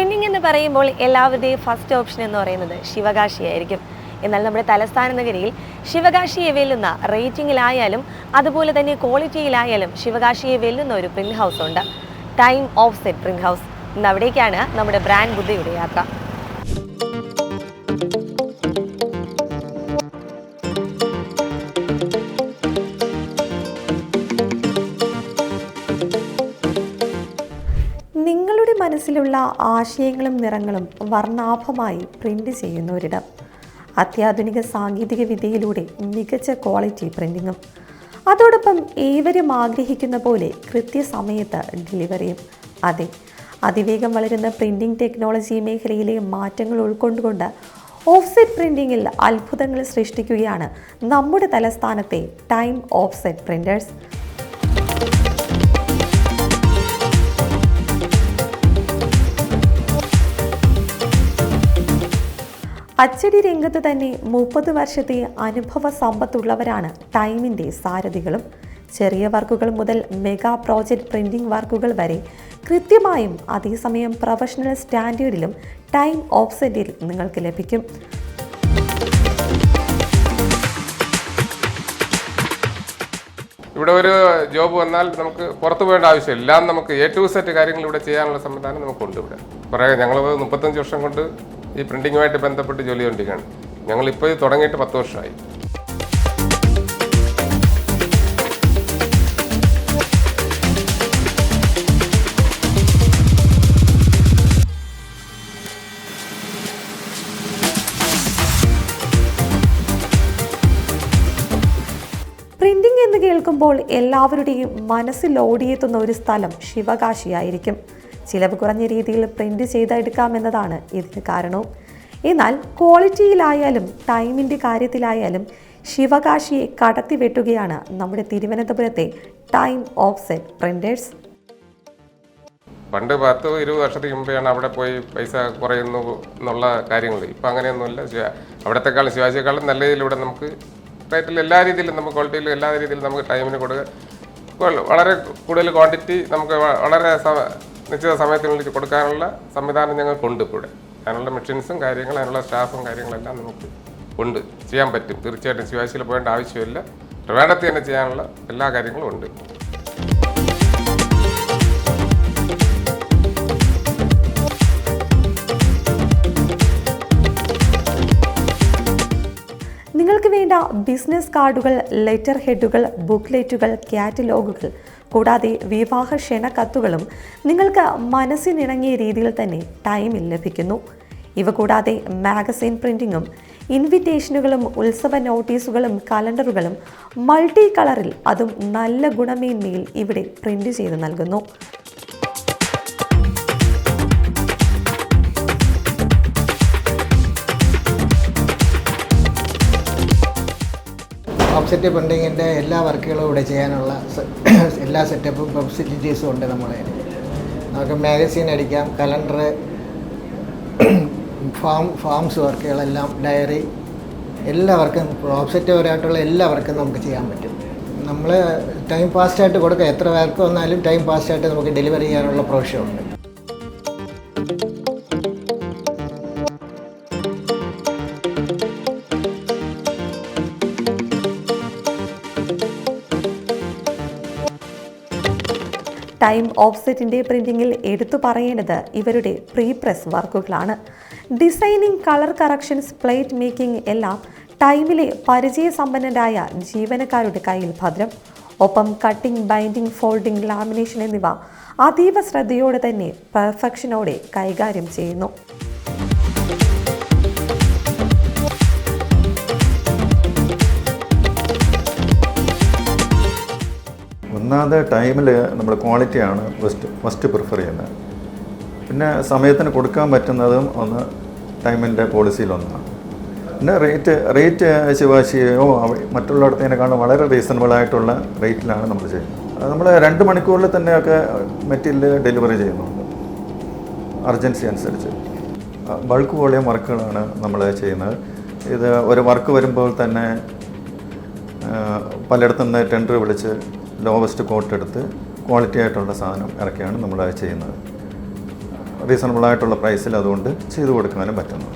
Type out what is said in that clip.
Printing എന്ന് പറയുമ്പോൾ എല്ലാവരുടെയും ഫസ്റ്റ് ഓപ്ഷൻ എന്ന് പറയുന്നത് ശിവകാശി ആയിരിക്കും. എന്നാൽ നമ്മുടെ തലസ്ഥാന നഗരിയിൽ ശിവകാശിയെ വെല്ലുന്ന റേറ്റിംഗിലായാലും അതുപോലെ തന്നെ ക്വാളിറ്റിയിലായാലും ശിവകാശിയെ വെല്ലുന്ന ഒരു പ്രിന്റ് ഹൗസ് ഉണ്ട്, ടൈം ഓഫ്സെറ്റ് പ്രിന്റ് ഹൗസ്. ഇന്ന് അവിടേക്കാണ് നമ്മുടെ ബ്രാൻഡ് ബുദ്ധയുടെ യാത്ര. നിങ്ങളുടെ മനസ്സിലുള്ള ആശയങ്ങളും നിറങ്ങളും വർണ്ണാഭമായി പ്രിന്റ് ചെയ്യുന്ന ഒരിടം. അത്യാധുനിക സാങ്കേതിക വിദ്യയിലൂടെ മികച്ച ക്വാളിറ്റി പ്രിന്റിങ്ങും, അതോടൊപ്പം ഏവരും ആഗ്രഹിക്കുന്ന പോലെ കൃത്യസമയത്ത് ഡെലിവറിയും. അതെ, അതിവേഗം വളരുന്ന പ്രിന്റിംഗ് ടെക്നോളജി മേഖലയിലെ മാറ്റങ്ങൾ ഉൾക്കൊണ്ടുകൊണ്ട് ഓഫ്സെറ്റ് പ്രിന്റിങ്ങിൽ അത്ഭുതങ്ങൾ സൃഷ്ടിക്കുകയാണ് നമ്മുടെ തലസ്ഥാനത്തെ ടൈം ഓഫ്സെറ്റ് പ്രിന്റേഴ്സ്. അച്ചടി രംഗത്ത് തന്നെ 30 വർഷത്തെ അനുഭവ സമ്പത്തുള്ളവരാണ് ടൈമിൻ്റെ സാരഥികളും. ചെറിയ വർക്കുകൾ മുതൽ മെഗാ പ്രോജക്റ്റ് പ്രിന്റിംഗ് വർക്കുകൾ വരെ കൃത്യമായും അതേസമയം പ്രൊഫഷണൽ സ്റ്റാൻഡേർഡിലും ടൈം ഓഫ്സെറ്റിൽ നിങ്ങൾക്ക് ലഭിക്കും. ഇവിടെ ഒരു ജോബ് വന്നാൽ നമുക്ക് പുറത്തു പോകേണ്ട ആവശ്യമില്ല. എല്ലാം നമുക്ക് A to Z കാര്യങ്ങൾ ഇവിടെ ചെയ്യാനുള്ള സംവിധാനം നമുക്കുണ്ട്. ഇവിടെ കുറേ ഞങ്ങൾ 35 വർഷം കൊണ്ട് ഈ പ്രിന്റിങ്ങുമായിട്ട് ബന്ധപ്പെട്ട് ജോലി ചെയ്തുകൊണ്ടിരിക്കുകയാണ്. ഞങ്ങളിപ്പോൾ ഇത് തുടങ്ങിയിട്ട് 10 വർഷമായി. പ്രിന്റിംഗ് എന്ന് കേൾക്കുമ്പോൾ എല്ലാവരുടെയും മനസ്സിൽ ഓടിയെത്തുന്ന ഒരു സ്ഥലം ശിവകാശിയായിരിക്കും. ചിലവ് കുറഞ്ഞ രീതിയിൽ പ്രിന്റ് ചെയ്തെടുക്കാമെന്നതാണ് ഇതിന് കാരണവും. എന്നാൽ ക്വാളിറ്റിയിലായാലും ടൈമിൻ്റെ കാര്യത്തിലായാലും ശിവകാശിയെ കടത്തിവെട്ടുകയാണ് നമ്മുടെ തിരുവനന്തപുരത്തെ ടൈം ഓഫ്സെറ്റ് പ്രിന്റേഴ്സ്. പണ്ട് 10-20 വർഷത്തിന് മുമ്പെയാണ് അവിടെ പോയി പൈസ കുറയുന്നു എന്നുള്ള കാര്യങ്ങൾ. ഇപ്പം അങ്ങനെയൊന്നുമില്ല. അവിടത്തെക്കാളും ശിവാശിയെക്കാളും നല്ല രീതിയിലൂടെ നമുക്ക് റേറ്റിൽ എല്ലാ രീതിയിലും നമുക്ക് ക്വാളിറ്റിയിലും എല്ലാ രീതിയിലും നമുക്ക് ടൈമിന് കൊടുക്കുക. വളരെ കൂടുതൽ ക്വാണ്ടിറ്റി നമുക്ക് വളരെ നിശ്ചിത സമയത്തിനുള്ളിൽ കൊടുക്കാനുള്ള സംവിധാനം ഞങ്ങൾക്കുണ്ട്. ഇവിടെ അതിനുള്ള മെഷീൻസും കാര്യങ്ങളും അതിനുള്ള സ്റ്റാഫും കാര്യങ്ങളെല്ലാം നമുക്ക് ഉണ്ട്, ചെയ്യാൻ പറ്റും. തീർച്ചയായിട്ടും ശിവാശിയിൽ പോകേണ്ട ആവശ്യമില്ല. ട്രിവാൻഡ്രത്ത് തന്നെ ചെയ്യാനുള്ള എല്ലാ കാര്യങ്ങളും ഉണ്ട്. നിങ്ങൾക്ക് വേണ്ട ബിസിനസ് കാർഡുകൾ, ലെറ്റർ ഹെഡുകൾ, ബുക്ക്ലെറ്റുകൾ, കാറ്റലോഗുകൾ കൂടാതെ വിവാഹ ക്ഷണക്കത്തുകളും നിങ്ങൾക്ക് മനസ്സിനിണങ്ങിയ രീതിയിൽ തന്നെ ടൈമിൽ ലഭിക്കുന്നു. ഇവ കൂടാതെ മാഗസിൻ പ്രിന്റിങ്ങും ഇൻവിറ്റേഷനുകളും ഉത്സവ നോട്ടീസുകളും കലണ്ടറുകളും മൾട്ടി കളറിൽ, അതും നല്ല ഗുണമേന്മയിൽ ഇവിടെ പ്രിന്റ് ചെയ്ത് നൽകുന്നു. ഓഫ്സെറ്റ് പ്രിൻറ്റിങ്ങിൻ്റെ എല്ലാ വർക്കുകളും ഇവിടെ ചെയ്യാനുള്ള എല്ലാ സെറ്റപ്പും ഫെസിലിറ്റീസും ഉണ്ട്. നമുക്ക് മാഗസീൻ അടിക്കാം, കലണ്ടർ, ഫാംസ് വർക്കുകളെല്ലാം, ഡയറി, എല്ലാ വർക്കും ഓഫ്സെറ്റ് പരമായിട്ടുള്ള എല്ലാ വർക്കും നമുക്ക് ചെയ്യാൻ പറ്റും. നമ്മൾ ടൈം ഫാസ്റ്റായിട്ട് കൊടുക്കുക. എത്ര വർക്ക് വന്നാലും ടൈം ഫാസ്റ്റായിട്ട് നമുക്ക് ഡെലിവറി ചെയ്യാനുള്ള പ്രൊവിഷനുണ്ട്. ടൈം ഓഫ്സെറ്റിൻ്റെ പ്രിന്റിങ്ങിൽ എടുത്തു പറയേണ്ടത് ഇവരുടെ പ്രീ പ്രസ് വർക്കുകളാണ്. Designing, colour corrections, plate making എല്ലാം ടൈമിലെ പരിചയസമ്പന്നരായ ജീവനക്കാരുടെ കയ്യിൽ ഭദ്രം. ഒപ്പം കട്ടിംഗ്, ബൈൻഡിംഗ്, ഫോൾഡിംഗ്, ലാമിനേഷൻ എന്നിവ അതീവ ശ്രദ്ധയോടെ തന്നെ പെർഫെക്ഷനോടെ കൈകാര്യം ചെയ്യുന്നു. ഒന്നാമത് ടൈമിൽ നമ്മൾ ക്വാളിറ്റിയാണ് ഫസ്റ്റ് പ്രിഫർ ചെയ്യുന്നത്. പിന്നെ സമയത്തിന് കൊടുക്കാൻ പറ്റുന്നതും ഒന്ന് ടൈമിൻ്റെ പോളിസിയിലൊന്നാണ്. പിന്നെ റേറ്റ് ശിവാശിയോ മറ്റുള്ളിടത്തേക്കാളും വളരെ റീസണബിളായിട്ടുള്ള റേറ്റിലാണ് നമ്മൾ ചെയ്യുന്നത്. നമ്മൾ 2 മണിക്കൂറിൽ തന്നെയൊക്കെ മെറ്റീരിയൽ ഡെലിവറി ചെയ്യുന്നുണ്ട്, അർജൻസി അനുസരിച്ച്. ബൾക്ക് വോളിയം വർക്കുകളാണ് നമ്മൾ ചെയ്യുന്നത്. ഇത് ഒരു വർക്ക് വരുമ്പോൾ തന്നെ പലയിടത്തുനിന്ന് ടെൻഡർ വിളിച്ച് ലോവസ്റ്റ് കോട്ട് എടുത്ത് ക്വാളിറ്റി ആയിട്ടുള്ള സാധനം ഇറക്കിയാണ് നമ്മൾ ചെയ്യുന്നത്. റീസണബിൾ ആയിട്ടുള്ള പ്രൈസിൽ അതുകൊണ്ട് ചെയ്തു കൊടുക്കാനും പറ്റുന്നു.